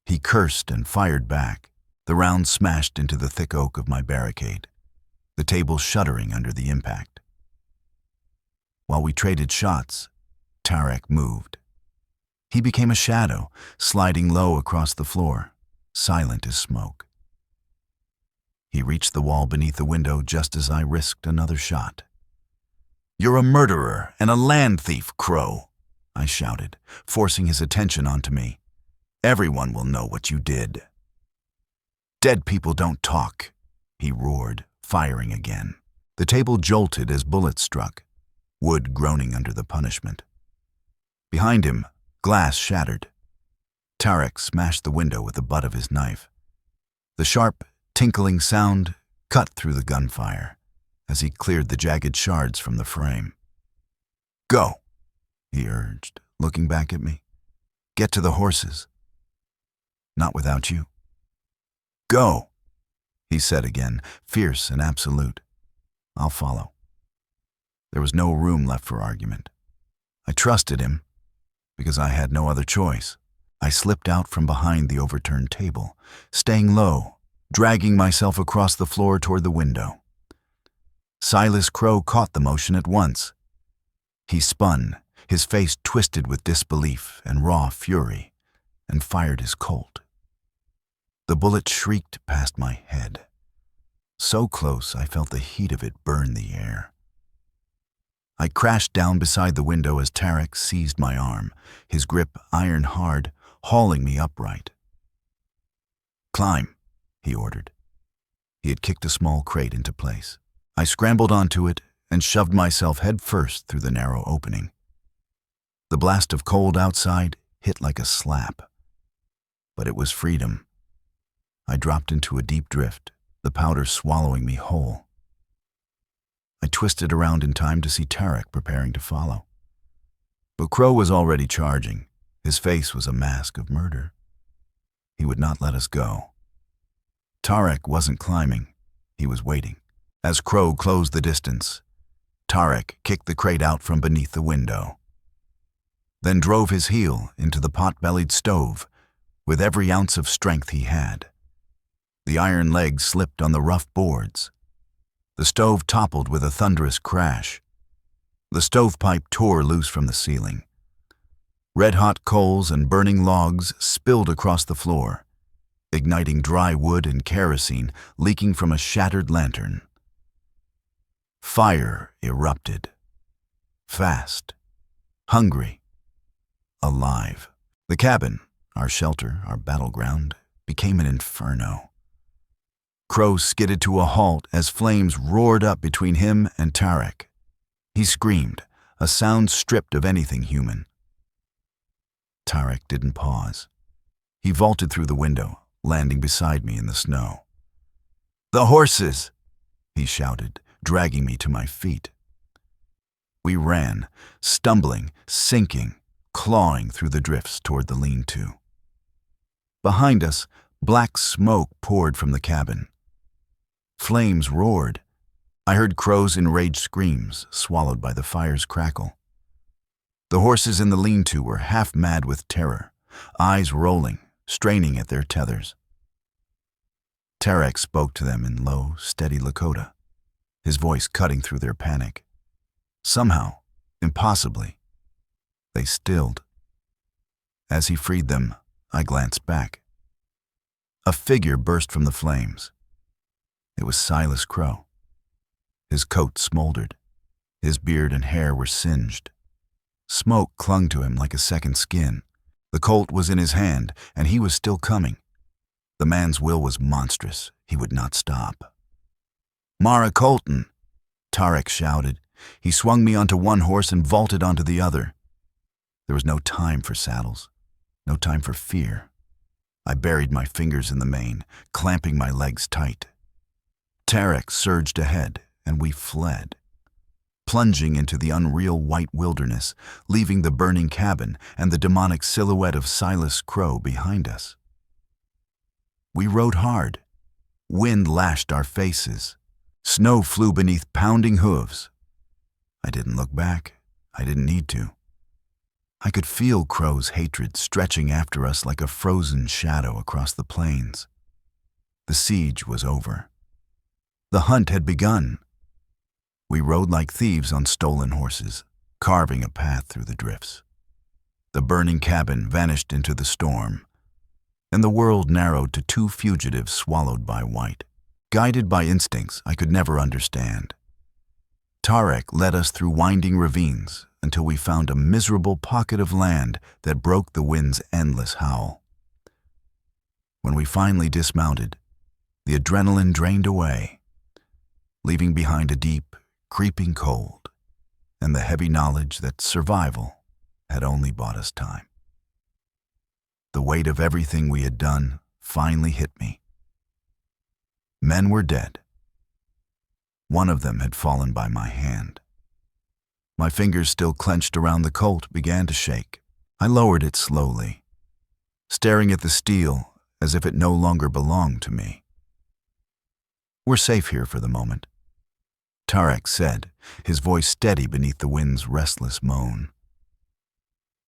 He cursed and fired back. The round smashed into the thick oak of my barricade, the table shuddering under the impact. While we traded shots, Tarek moved. He became a shadow, sliding low across the floor, silent as smoke. He reached the wall beneath the window just as I risked another shot. "You're a murderer and a land thief, Crow," I shouted, forcing his attention onto me. "Everyone will know what you did." "Dead people don't talk," he roared, firing again. The table jolted as bullets struck, wood groaning under the punishment. Behind him, glass shattered. Tarek smashed the window with the butt of his knife. The sharp, tinkling sound cut through the gunfire as he cleared the jagged shards from the frame. "Go," he urged, looking back at me. "Get to the horses." "Not without you." "Go," he said again, fierce and absolute. "I'll follow." There was no room left for argument. I trusted him because I had no other choice. I slipped out from behind the overturned table, staying low, dragging myself across the floor toward the window. Silas Crow caught the motion at once. He spun, his face twisted with disbelief and raw fury, and fired his Colt. The bullet shrieked past my head. So close I felt the heat of it burn the air. I crashed down beside the window as Tarek seized my arm, his grip iron hard, hauling me upright. "Climb," he ordered. He had kicked a small crate into place. I scrambled onto it and shoved myself head first through the narrow opening. The blast of cold outside hit like a slap. But it was freedom. I dropped into a deep drift, the powder swallowing me whole. I twisted around in time to see Tarek preparing to follow. But Crow was already charging. His face was a mask of murder. He would not let us go. Tarek wasn't climbing. He was waiting. As Crow closed the distance, Tarek kicked the crate out from beneath the window, then drove his heel into the pot-bellied stove with every ounce of strength he had. The iron legs slipped on the rough boards. The stove toppled with a thunderous crash. The stovepipe tore loose from the ceiling. Red-hot coals and burning logs spilled across the floor, igniting dry wood and kerosene leaking from a shattered lantern. Fire erupted. Fast. Hungry. Alive. The cabin, our shelter, our battleground, became an inferno. Crow skidded to a halt as flames roared up between him and Tarek. He screamed, a sound stripped of anything human. Tarek didn't pause. He vaulted through the window, landing beside me in the snow. "The horses!" he shouted, dragging me to my feet. We ran, stumbling, sinking, clawing through the drifts toward the lean-to. Behind us, black smoke poured from the cabin. Flames roared. I heard Crow's enraged screams, swallowed by the fire's crackle. The horses in the lean-to were half mad with terror, eyes rolling, straining at their tethers. Tarek spoke to them in low, steady Lakota, his voice cutting through their panic. Somehow, impossibly, they stilled. As he freed them, I glanced back. A figure burst from the flames. It was Silas Crow. His coat smoldered. His beard and hair were singed. Smoke clung to him like a second skin. The Colt was in his hand, and he was still coming. The man's will was monstrous. He would not stop. "Mara Colton," Tarek shouted. He swung me onto one horse and vaulted onto the other. There was no time for saddles, no time for fear. I buried my fingers in the mane, clamping my legs tight. Tarek surged ahead, and we fled, plunging into the unreal white wilderness, leaving the burning cabin and the demonic silhouette of Silas Crow behind us. We rode hard. Wind lashed our faces. Snow flew beneath pounding hooves. I didn't look back. I didn't need to. I could feel Crow's hatred stretching after us like a frozen shadow across the plains. The siege was over. The hunt had begun. We rode like thieves on stolen horses, carving a path through the drifts. The burning cabin vanished into the storm, and the world narrowed to two fugitives swallowed by white, guided by instincts I could never understand. Tarek led us through winding ravines until we found a miserable pocket of land that broke the wind's endless howl. When we finally dismounted, the adrenaline drained away, leaving behind a deep, creeping cold and the heavy knowledge that survival had only bought us time. The weight of everything we had done finally hit me. Men were dead. One of them had fallen by my hand. My fingers, still clenched around the Colt, began to shake. I lowered it slowly, staring at the steel as if it no longer belonged to me. "We're safe here for the moment," Tarek said, his voice steady beneath the wind's restless moan.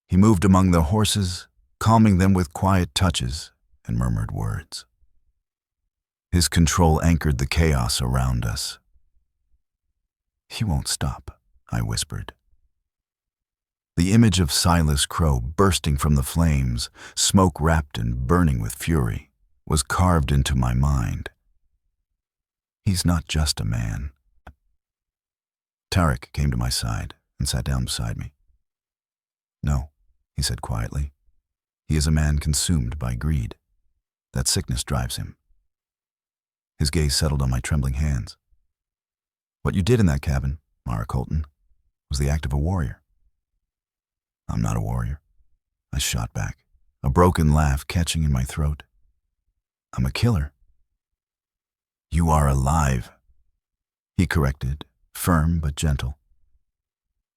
He moved among the horses, calming them with quiet touches and murmured words. His control anchored the chaos around us. "He won't stop," I whispered. The image of Silas Crow bursting from the flames, smoke-wrapped and burning with fury, was carved into my mind. He's not just a man. Tarek came to my side and sat down beside me. "No," he said quietly. "He is a man consumed by greed. That sickness drives him." His gaze settled on my trembling hands. "What you did in that cabin, Mara Colton, was the act of a warrior." "I'm not a warrior," I shot back, a broken laugh catching in my throat. "I'm a killer." "You are alive," he corrected, firm but gentle.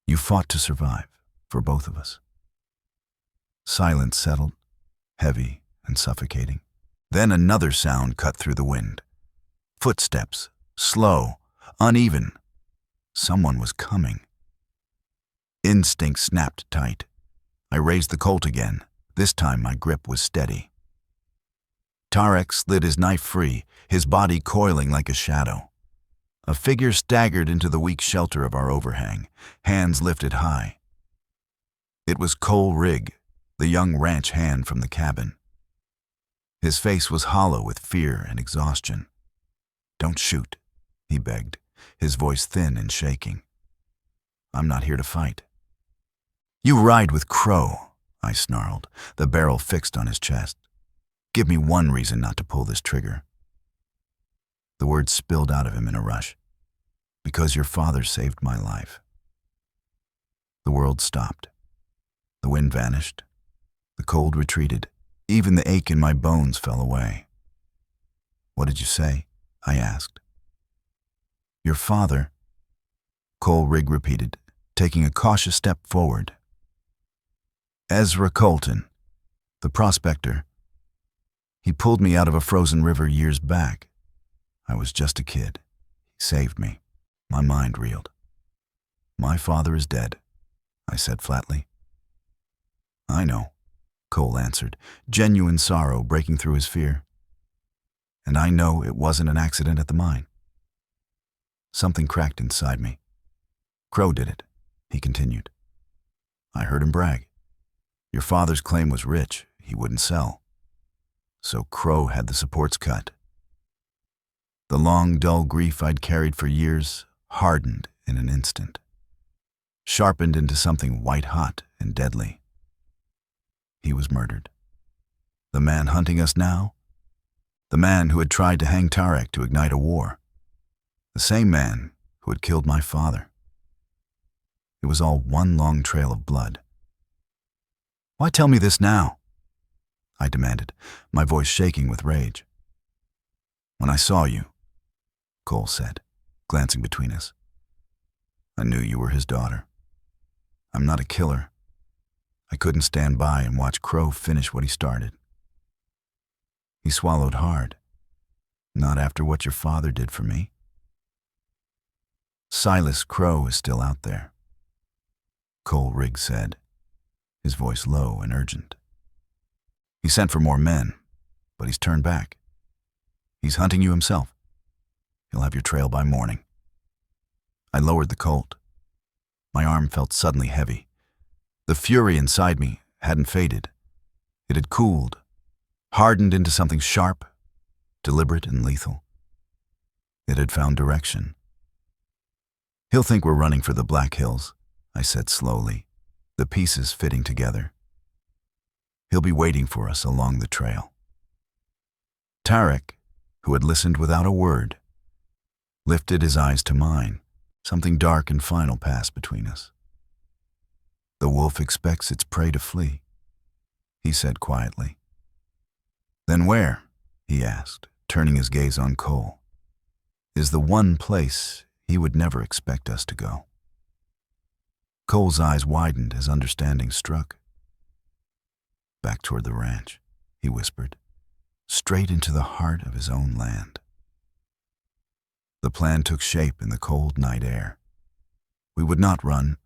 "You fought to survive, for both of us." Silence settled, heavy and suffocating. Then another sound cut through the wind. Footsteps, slow, uneven. Someone was coming. Instinct snapped tight. I raised the Colt again. This time my grip was steady. Tarek slid his knife free, his body coiling like a shadow. A figure staggered into the weak shelter of our overhang, hands lifted high. It was Cole Rigg, the young ranch hand from the cabin. His face was hollow with fear and exhaustion. "Don't shoot," he begged, his voice thin and shaking. "I'm not here to fight." "You ride with Crow," I snarled, the barrel fixed on his chest. "Give me one reason not to pull this trigger." The words spilled out of him in a rush. "Because your father saved my life." The world stopped. The wind vanished. The cold retreated. Even the ache in my bones fell away. "What did you say?" I asked. "Your father," Cole Rigg repeated, taking a cautious step forward. "Ezra Colton, the prospector. He pulled me out of a frozen river years back. I was just a kid. He saved me." My mind reeled. "My father is dead," I said flatly. "I know," Cole answered, genuine sorrow breaking through his fear. "And I know it wasn't an accident at the mine." Something cracked inside me. "Crow did it," he continued. "I heard him brag. Your father's claim was rich. He wouldn't sell. So Crow had the supports cut. The long, dull grief I'd carried for years hardened in an instant, sharpened into something white-hot and deadly. He was murdered. The man hunting us now? The man who had tried to hang Tarek to ignite a war. The same man who had killed my father. It was all one long trail of blood. "Why tell me this now?" I demanded, my voice shaking with rage. "When I saw you," Cole said, glancing between us, "I knew you were his daughter. I'm not a killer. I couldn't stand by and watch Crow finish what he started." He swallowed hard. "Not after what your father did for me." "Silas Crow is still out there," Cole Riggs said, his voice low and urgent. "He sent for more men, but he's turned back. He's hunting you himself. He'll have your trail by morning." I lowered the Colt. My arm felt suddenly heavy. The fury inside me hadn't faded. It had cooled, hardened into something sharp, deliberate and lethal. It had found direction. "He'll think we're running for the Black Hills," I said slowly, the pieces fitting together. "He'll be waiting for us along the trail." Tarek, who had listened without a word, lifted his eyes to mine. Something dark and final passed between us. "The wolf expects its prey to flee," he said quietly. "Then where," he asked, turning his gaze on Cole, "is the one place he would never expect us to go?" Cole's eyes widened as understanding struck. "Back toward the ranch," he whispered, "straight into the heart of his own land." The plan took shape in the cold night air. We would not run.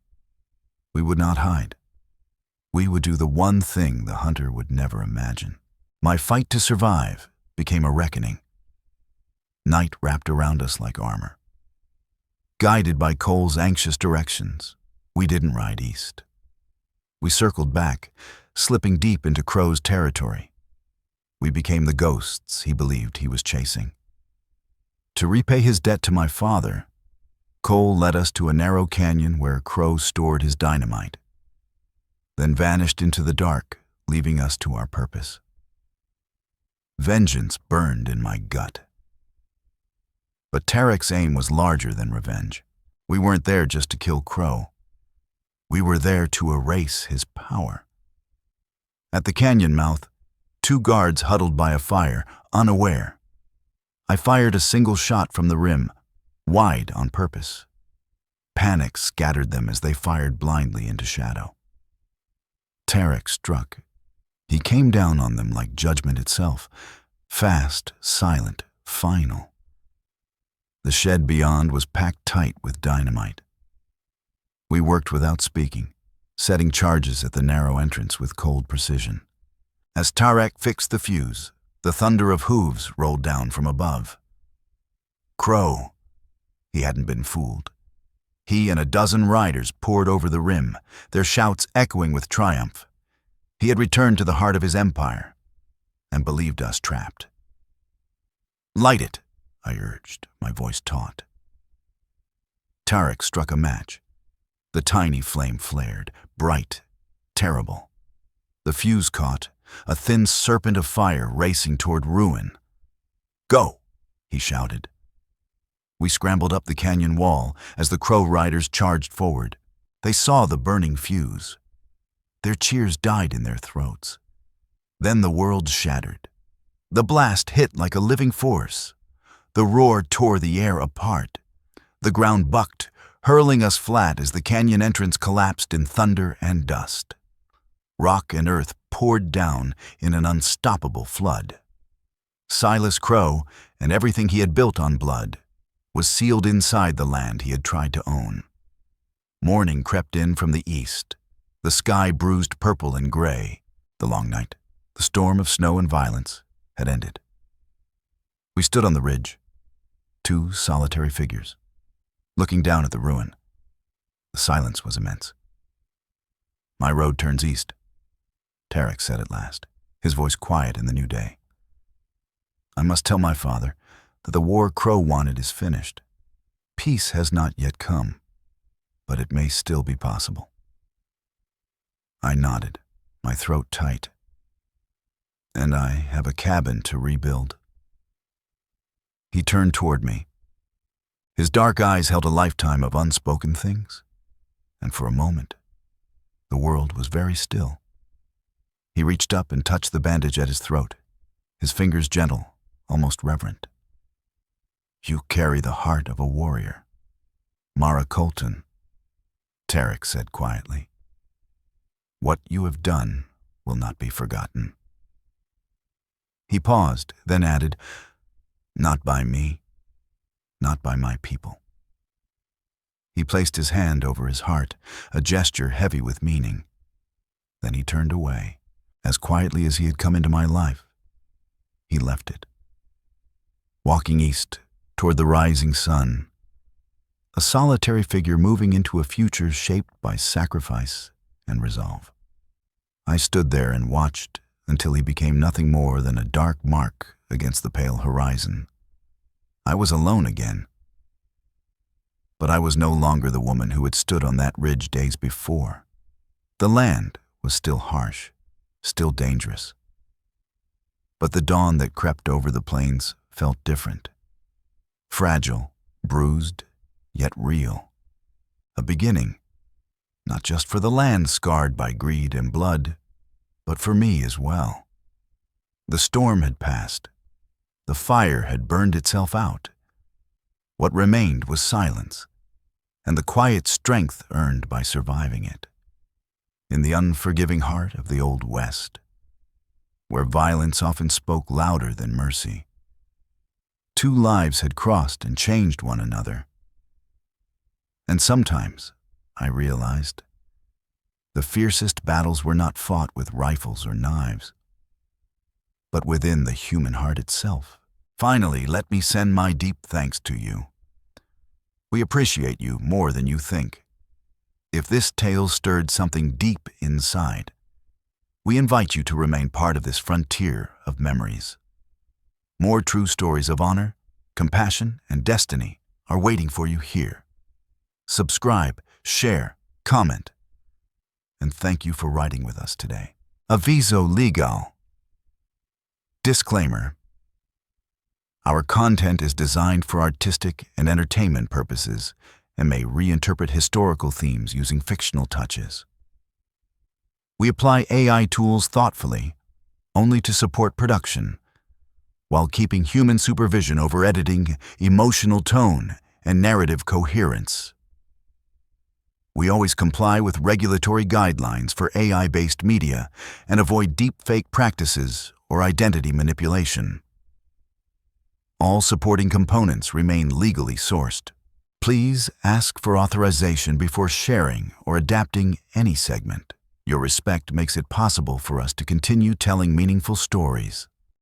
We would not hide. We would do the one thing the hunter would never imagine. My fight to survive became a reckoning. Night wrapped around us like armor. Guided by Cole's anxious directions, we didn't ride east. We circled back, slipping deep into Crow's territory. We became the ghosts he believed he was chasing. To repay his debt to my father, Cole led us to a narrow canyon where Crow stored his dynamite, then vanished into the dark, leaving us to our purpose. Vengeance burned in my gut. But Tarek's aim was larger than revenge. We weren't there just to kill Crow. We were there to erase his power. At the canyon mouth, 2 guards huddled by a fire, unaware. I fired a single shot from the rim, wide on purpose. Panic scattered them as they fired blindly into shadow. Tarek struck. He came down on them like judgment itself, fast, silent, final. The shed beyond was packed tight with dynamite. We worked without speaking, setting charges at the narrow entrance with cold precision. As Tarek fixed the fuse, the thunder of hooves rolled down from above. Crow. He hadn't been fooled. He and a dozen riders poured over the rim, their shouts echoing with triumph. He had returned to the heart of his empire and believed us trapped. "Light it," I urged, my voice taut. Tarek struck a match. The tiny flame flared, bright, terrible. The fuse caught, a thin serpent of fire racing toward ruin. "Go," he shouted. We scrambled up the canyon wall as the Crow riders charged forward. They saw the burning fuse. Their cheers died in their throats. Then the world shattered. The blast hit like a living force. The roar tore the air apart. The ground bucked, hurling us flat as the canyon entrance collapsed in thunder and dust. Rock and earth poured down in an unstoppable flood. Silas Crow and everything he had built on blood was sealed inside the land he had tried to own. Morning crept in from the east. The sky bruised purple and gray. The long night, the storm of snow and violence, had ended. We stood on the ridge, 2 solitary figures, looking down at the ruin. The silence was immense. "My road turns east," Tarek said at last, his voice quiet in the new day. "I must tell my father that the war Crow wanted is finished. Peace has not yet come, but it may still be possible." I nodded, my throat tight. "And I have a cabin to rebuild." He turned toward me. His dark eyes held a lifetime of unspoken things, and for a moment, the world was very still. He reached up and touched the bandage at his throat, his fingers gentle, almost reverent. "You carry the heart of a warrior, Mara Colton," Tarek said quietly. "What you have done will not be forgotten." He paused, then added, "Not by me, not by my people." He placed his hand over his heart, a gesture heavy with meaning. Then he turned away, as quietly as he had come into my life. He left it, walking east toward the rising sun, a solitary figure moving into a future shaped by sacrifice and resolve. I stood there and watched until he became nothing more than a dark mark against the pale horizon. I was alone again. But I was no longer the woman who had stood on that ridge days before. The land was still harsh, still dangerous. But the dawn that crept over the plains felt different. Fragile, bruised, yet real. A beginning, not just for the land scarred by greed and blood, but for me as well. The storm had passed. The fire had burned itself out. What remained was silence, and the quiet strength earned by surviving it. In the unforgiving heart of the Old West, where violence often spoke louder than mercy, two lives had crossed and changed one another. And sometimes, I realized, the fiercest battles were not fought with rifles or knives, but within the human heart itself. Finally, let me send my deep thanks to you. We appreciate you more than you think. If this tale stirred something deep inside, we invite you to remain part of this frontier of memories. More true stories of honor, compassion, and destiny are waiting for you here. Subscribe, share, comment, and thank you for writing with us today. Aviso legal. Disclaimer. Our content is designed for artistic and entertainment purposes and may reinterpret historical themes using fictional touches. We apply AI tools thoughtfully, only to support production, while keeping human supervision over editing, emotional tone, and narrative coherence. We always comply with regulatory guidelines for AI-based media and avoid deepfake practices or identity manipulation. All supporting components remain legally sourced. Please ask for authorization before sharing or adapting any segment. Your respect makes it possible for us to continue telling meaningful stories.